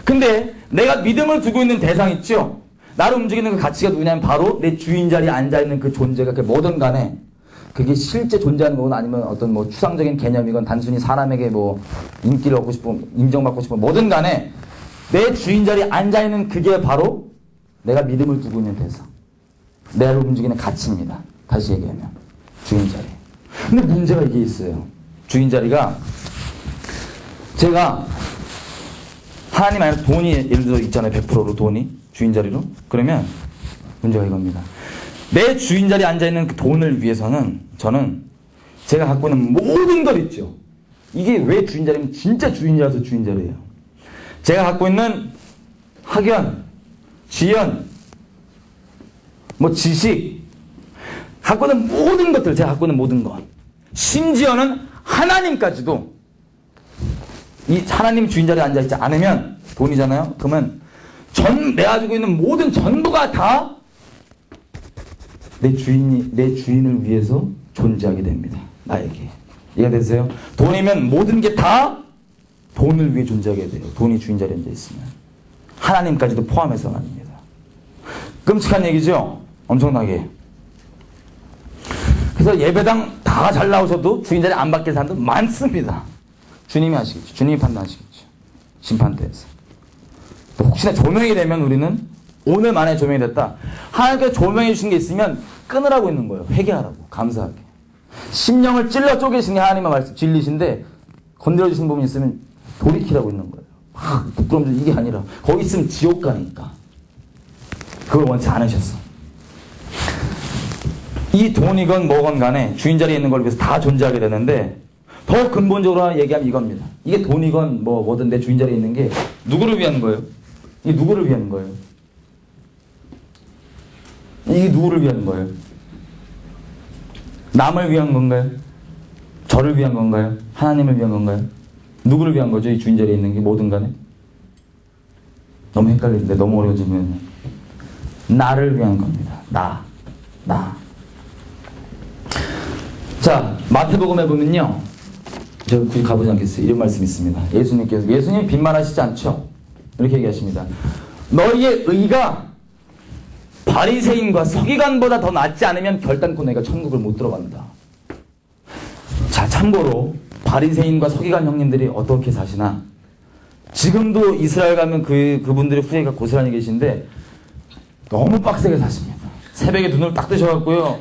근데 내가 믿음을 두고 있는 대상 있죠? 나를 움직이는 그 가치가 누구냐면 바로 내 주인 자리에 앉아있는 그 존재가 그게 뭐든 간에 그게 실제 존재하는 거건 아니면 어떤 뭐 추상적인 개념이건 단순히 사람에게 뭐 인기를 얻고 싶고 인정받고 싶고 뭐든 간에 내 주인 자리에 앉아있는 그게 바로 내가 믿음을 두고 있는 대상. 내를 움직이는 가치입니다. 다시 얘기하면. 주인 자리. 근데 문제가 이게 있어요. 주인 자리가 제가 하나님 안에 돈이 예를 들어 있잖아요. 100%로 돈이 주인 자리로. 그러면 문제가 이겁니다. 내 주인 자리에 앉아있는 그 돈을 위해서는 저는 제가 갖고 있는 모든 것 있죠. 이게 왜 주인 자리면 진짜 주인 자리라서 주인 자리예요. 제가 갖고 있는 학연, 지연, 뭐 지식, 갖고 있는 모든 것들, 제가 갖고 있는 모든 것. 심지어는 하나님까지도 이 하나님 주인 자리에 앉아있지 않으면 돈이잖아요. 그러면 내가 가지고 있는 모든 전부가 다 내 주인을 위해서 존재하게 됩니다. 나에게. 이해가 되세요? 돈이면 모든 게 다 돈을 위해 존재하게 돼요. 돈이 주인 자리에 앉아있으면. 하나님까지도 포함해서 말입니다. 끔찍한 얘기죠? 엄청나게. 그래서 예배당 다 잘 나오셔도 주인 자리 안 받게 사람들 많습니다. 주님이 하시겠죠. 주님이 판단하시겠죠. 심판대에서. 혹시나 조명이 되면 우리는 오늘 만에 조명이 됐다. 하나님께서 조명해 주신 게 있으면 끊으라고 있는 거예요. 회개하라고. 감사하게. 심령을 찔러 쪼개시는 게 하나님의 말씀 진리신데 건드려 주신 부분이 있으면 돌이키라고 있는 거예요. 막 부끄러움 이게 아니라 거기 있으면 지옥 가니까. 그걸 원치 않으셨어. 이 돈이건 뭐건 간에 주인 자리에 있는 걸 위해서 다 존재하게 되는데 더 근본적으로 얘기하면 이겁니다. 이게 돈이건 뭐든 내 주인 자리에 있는 게 누구를 위한 거예요? 이게 누구를 위한 거예요? 이게 누구를 위한 거예요? 남을 위한 건가요? 저를 위한 건가요? 하나님을 위한 건가요? 누구를 위한 거죠? 이 주인 자리에 있는 게 뭐든 간에? 너무 헷갈리는데 너무 어려워지면 나를 위한 겁니다. 나. 자, 마태복음에 보면요. 제가 굳이 가보지 않겠어요. 이런 말씀이 있습니다. 예수님이 빈말하시지 않죠? 이렇게 얘기하십니다. 너희의 의가 바리새인과 서기관보다 더 낫지 않으면 결단코 내가 천국을 못 들어간다. 자, 참고로 바리새인과 서기관 형님들이 어떻게 사시나? 지금도 이스라엘 가면 그분들의 후예가 고스란히 계신데 너무 빡세게 사십니다. 새벽에 눈을 딱 뜨셔갖고요.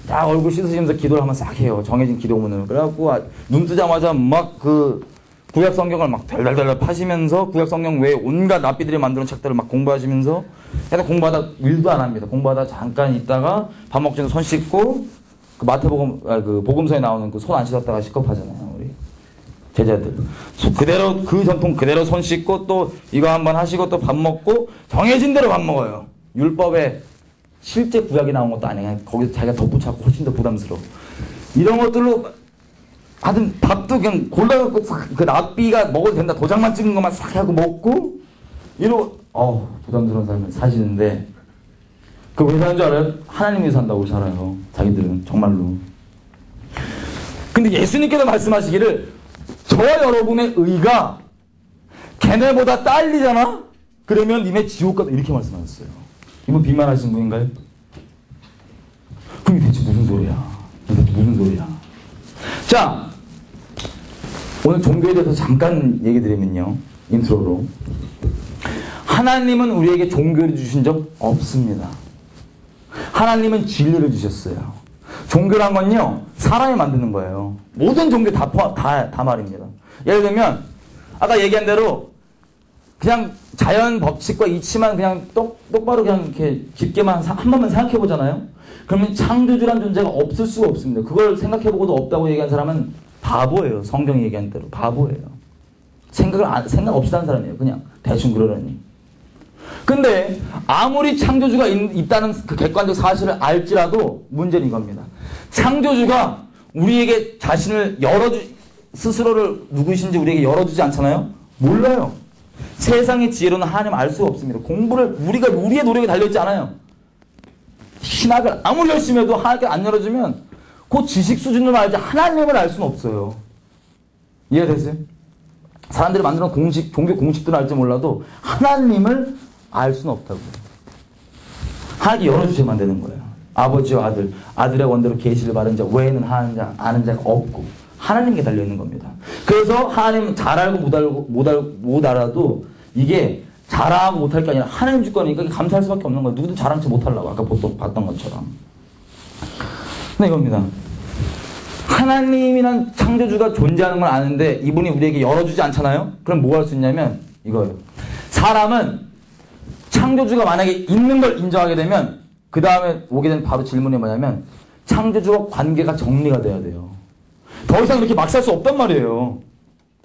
딱 얼굴 씻으시면서 기도를 한번 싹 해요. 정해진 기도문을. 그래갖고 눈 뜨자마자 막 구약 성경을 막 달달달 파시면서 구약 성경 외에 온갖 랍비들이 만드는 책들을 막 공부하시면서 해서 공부하다 일도 안 합니다. 공부하다 잠깐 있다가 밥 먹기 전에 손 씻고 그 마태복음 그 복음서에 나오는 그 손 안 씻었다가 식겁하잖아요. 우리 제자들. 그대로 그 전통 그대로 손 씻고 또 이거 한번 하시고 또 밥 먹고 정해진 대로 밥 먹어요. 율법에 실제 구약이 나온 것도 아니에요. 거기서 자기가 덧붙여갖고 훨씬 더 부담스러워. 이런 것들로 하여튼 밥도 그냥 골라갖고 그 랍비가 먹어도 된다. 도장만 찍은 것만 싹 하고 먹고 이러고 부담스러운 삶을 사시는데 그 왜 사는 줄 알아요? 하나님 위해서 산다고 살아요. 자기들은 정말로. 근데 예수님께서 말씀하시기를 저와 여러분의 의가 걔네보다 딸리잖아? 그러면 니네 지옥 가다 이렇게 말씀하셨어요. 이분 비만하신 분인가요? 그럼 대체 무슨 소리야? 무슨 소리야? 자, 오늘 종교에 대해서 잠깐 얘기 드리면요. 인트로로. 하나님은 우리에게 종교를 주신 적 없습니다. 하나님은 진리를 주셨어요. 종교란 건요, 사람이 만드는 거예요. 모든 종교 다 말입니다. 예를 들면, 아까 얘기한 대로, 그냥 자연 법칙과 이치만 그냥 똑바로 그냥 이렇게 깊게만 한 번만 생각해 보잖아요? 그러면 창조주란 존재가 없을 수가 없습니다. 그걸 생각해 보고도 없다고 얘기한 사람은 바보예요. 성경이 얘기한 대로. 바보예요. 생각 없이 사는 사람이에요. 그냥 대충 그러려니. 근데 아무리 창조주가 있다는 그 객관적 사실을 알지라도 문제는 이겁니다. 창조주가 우리에게 자신을 스스로를 누구신지 우리에게 열어주지 않잖아요? 몰라요. 세상의 지혜로는 하나님 알 수가 없습니다. 공부를 우리의 노력이 달려있지 않아요. 신학을 아무리 열심히 해도 하나님께 안 열어주면 그 지식 수준으로 알지 하나님을 알 수는 없어요. 이해되세요? 사람들이 만드는 공식, 종교 공식들은 알지 몰라도 하나님을 알 수는 없다고요. 하나님께 열어주셔야만 되는 거예요. 아버지와 아들, 아들의 원대로 계시를 받은 자 외에는 아는 자가 없고 하나님께 달려있는 겁니다. 그래서 하나님 잘 알고 못 알아도 이게 잘하고 못할 게 아니라 하나님 주권이니까 감사할 수밖에 없는 거예요. 누구도 잘한 체 못하려고 아까 보통 봤던 것처럼. 근데 이겁니다. 하나님이란 창조주가 존재하는 걸 아는데 이분이 우리에게 열어주지 않잖아요? 그럼 뭐 할 수 있냐면 이거예요. 사람은 창조주가 만약에 있는 걸 인정하게 되면 그 다음에 오게 된 바로 질문이 뭐냐면 창조주와 관계가 정리가 돼야 돼요. 더 이상 이렇게 막 살 수 없단 말이에요.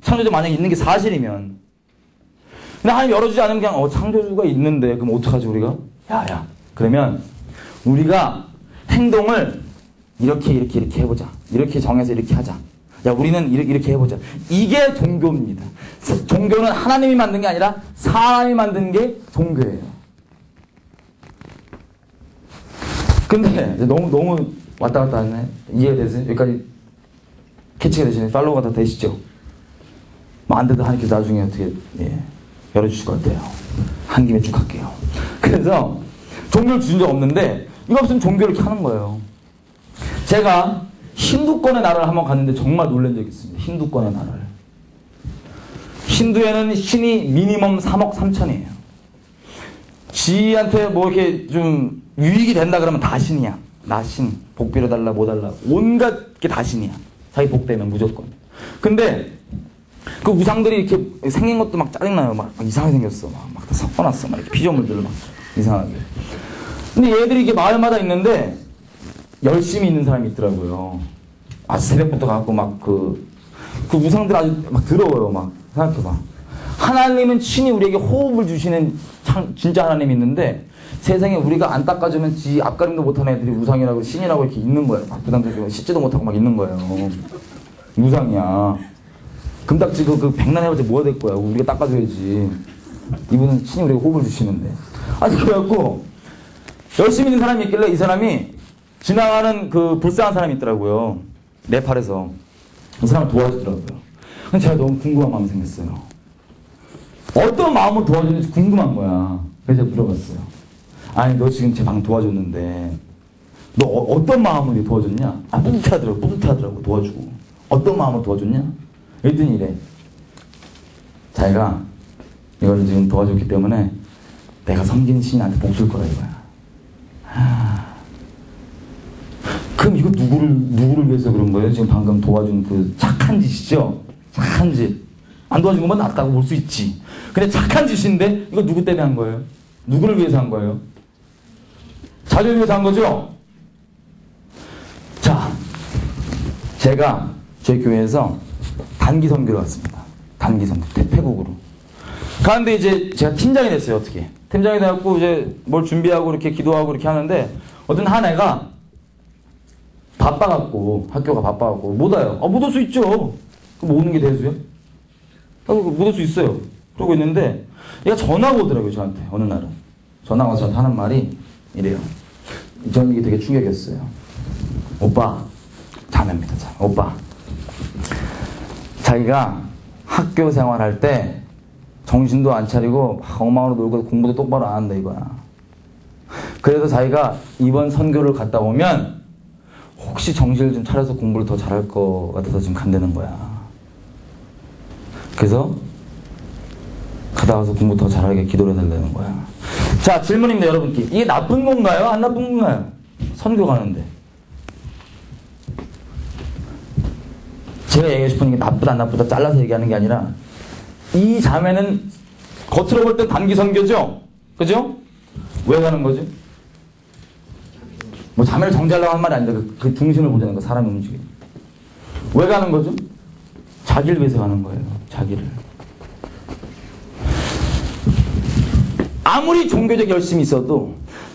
창조주 만약에 있는 게 사실이면. 근데 하나님 열어주지 않으면 그냥 창조주가 있는데 그럼 어떡하지 우리가? 야 그러면 우리가 행동을 이렇게 해보자. 이렇게 정해서 이렇게 하자. 야 우리는 이렇게 해보자. 이게 종교입니다. 종교는 하나님이 만든 게 아니라 사람이 만든 게 종교예요. 근데 너무 왔다 갔다 하네. 이해되세요? 여기까지 캐치가 되시네. 팔로우가 다 되시죠? 뭐 안 돼도 하나님께서 나중에 어떻게 열어주실 것 같아요. 한 김에 쭉 할게요. 그래서 종교를 주신 적 없는데 이거 없으면 종교를 이렇게 하는 거예요. 제가 힌두권의 나라를 한번 갔는데 정말 놀란 적이 있습니다. 힌두권의 나라를. 힌두에는 신이 미니멈 3억 3천이에요. 지한테 뭐 이렇게 좀 유익이 된다 그러면 다 신이야. 나 신, 복 빌어달라, 뭐 달라. 온갖 게 다 신이야. 자기 복 되면 무조건. 근데 그 우상들이 이렇게 생긴 것도 막 짜증나요. 막 이상하게 생겼어. 막 다 섞어놨어. 막 이렇게 피조물들을 막 이상하게. 근데 얘들이 이게 마을마다 있는데 열심히 있는 사람이 있더라고요. 아주 새벽부터 가고 막 그 우상들 아주 막 더러워요. 막 생각해봐. 하나님은 친히 우리에게 호흡을 주시는 진짜 하나님이 있는데 세상에 우리가 안 닦아주면 지 앞가림도 못하는 애들이 우상이라고 신이라고 이렇게 있는 거예요. 막 부담스럽게 씻지도 못하고 막 있는 거예요. 우상이야. 금딱지 그 백난 해봤자 뭐가 될 거야. 우리가 닦아줘야지. 이분은 친히 우리에게 호흡을 주시는데. 아니 그래갖고 열심히 있는 사람이 있길래 이 사람이 지나가는 그 불쌍한 사람이 있더라고요. 네팔에서. 이 사람을 도와주더라고요. 근데 제가 너무 궁금한 마음이 생겼어요. 어떤 마음으로 도와줬는지 궁금한 거야. 그래서 제가 물어봤어요. 아니 너 지금 제 방 도와줬는데 너 어떤 마음으로 도와줬냐? 뿌듯하더라고 도와주고. 어떤 마음으로 도와줬냐? 그랬더니 이래. 자기가 이걸 지금 도와줬기 때문에 내가 섬기는 신이 나한테 복 줄 거라 이거야. 그럼 이거 누구를 위해서 그런 거예요? 지금 방금 도와준 그 착한 짓이죠? 착한 짓. 안 도와준 것만 낫다고 볼 수 있지. 근데 착한 짓인데 이거 누구 때문에 한 거예요? 누구를 위해서 한 거예요? 자기를 위해서 한 거죠? 자, 제가 저희 교회에서 단기 선교를 왔습니다. 단기 선교. 태국으로. 가는데 이제 제가 팀장이 됐어요. 어떻게. 팀장이 돼갖고 이제 뭘 준비하고 이렇게 기도하고 이렇게 하는데 어떤 한 애가 바빠갖고 학교가 바빠갖고 못 와요. 못 올 수 있죠. 그럼 오는 게 대수요? 못 올 수 있어요. 그러고 있는데 얘가 전화가 오더라고요. 저한테 어느 날은. 전화가 와서 저한테 하는 말이 이래요. 저는 이게 되게 충격이었어요. 오빠. 자매입니다. 오빠. 자기가 학교 생활할 때 정신도 안 차리고 막 엉망으로 놀고 공부도 똑바로 안 한다 이거야. 그래서 자기가 이번 선교를 갔다 오면 혹시 정신을 좀 차려서 공부를 더 잘할 것 같아서 지금 간다는 거야. 그래서 가다 와서 공부 더 잘하게 기도를 해달라는 거야. 자, 질문입니다, 여러분께. 이게 나쁜 건가요? 안 나쁜 건가요? 선교 가는데. 제가 얘기하고 싶은 게 나쁘다 안 나쁘다 잘라서 얘기하는 게 아니라 이 자매는 겉으로 볼 땐 단기 선교죠? 그죠? 왜 가는 거지? 뭐 자매를 정죄하려고 한 말이 아니다. 그 중심을 보자는 거, 사람의 움직임. 왜 가는 거죠? 자기를 위해서 가는 거예요. 자기를. 아무리 종교적 열심이 있어도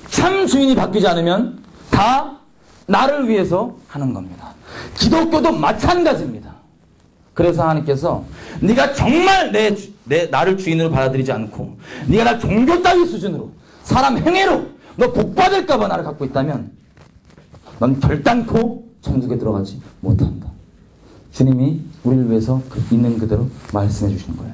참 주인이 바뀌지 않으면 다 나를 위해서 하는 겁니다. 기독교도 마찬가지입니다. 그래서 하나님께서 네가 정말 나를 주인으로 받아들이지 않고 네가 나 종교 따위 수준으로 사람 행위로 너 복받을까 봐 나를 갖고 있다면 넌 결단코 천국에 들어가지 못한다. 주님이 우리를 위해서 있는 그대로 말씀해 주시는 거예요.